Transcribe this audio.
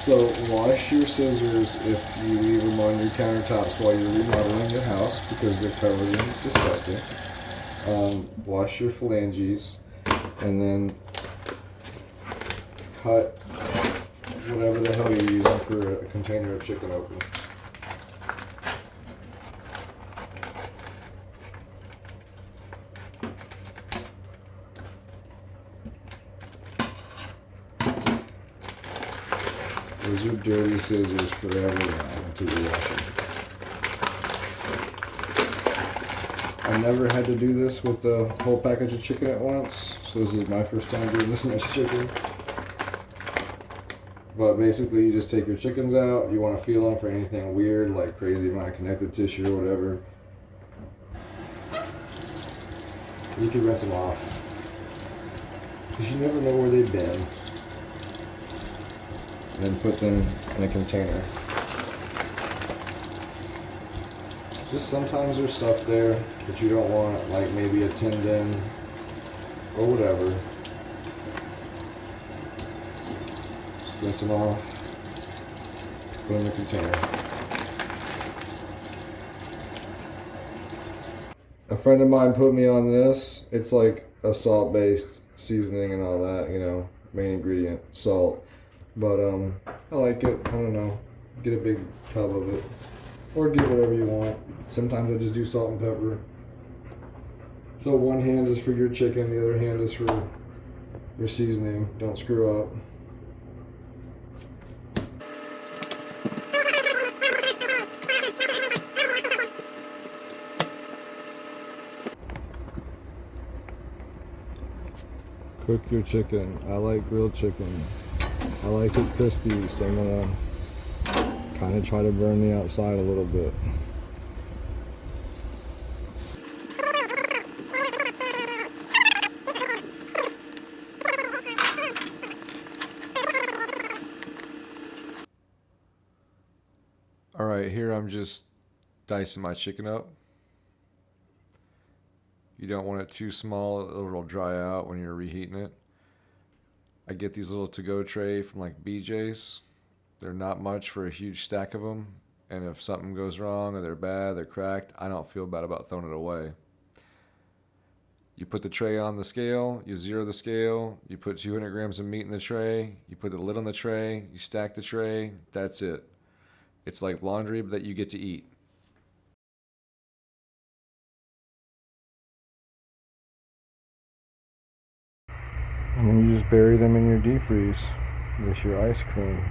So wash your scissors if you leave them on your countertops while you're remodeling your house because they're covered in disgusting. Wash your phalanges and then cut whatever the hell you're using for a container of chicken open. Those are dirty scissors forever now until you wash them. I never had to do this with the whole package of chicken at once, so this is my first time doing this much chicken. But basically you just take your chickens out, you want to feel them for anything weird like crazy amount of connective tissue or whatever. You can rinse them off, because you never know where they've been. And then put them in a container. Just sometimes there's stuff there that you don't want, like maybe a tendon or whatever. Rinse them off, put them in the container. A friend of mine put me on this. It's like a salt-based seasoning and all that, you know, main ingredient, salt. But I like it. I don't know. Get a big tub of it, or get whatever you want. Sometimes I just do salt and pepper. So one hand is for your chicken, the other hand is for your seasoning. Don't screw up. Cook your chicken. I like grilled chicken. I like it crispy, so I'm gonna kind of try to burn the outside a little bit. Alright, here I'm just dicing my chicken up. You don't want it too small, it'll dry out when you're reheating it. I get these little to-go tray from like BJ's. They're not much for a huge stack of them, and if something goes wrong or they're bad, they're cracked, I don't feel bad about throwing it away. You put the tray on the scale, you zero the scale, you put 200 grams of meat in the tray, you put the lid on the tray, you stack the tray, that's it. It's like laundry that you get to eat. And then you just bury them in your deep freeze with your ice cream.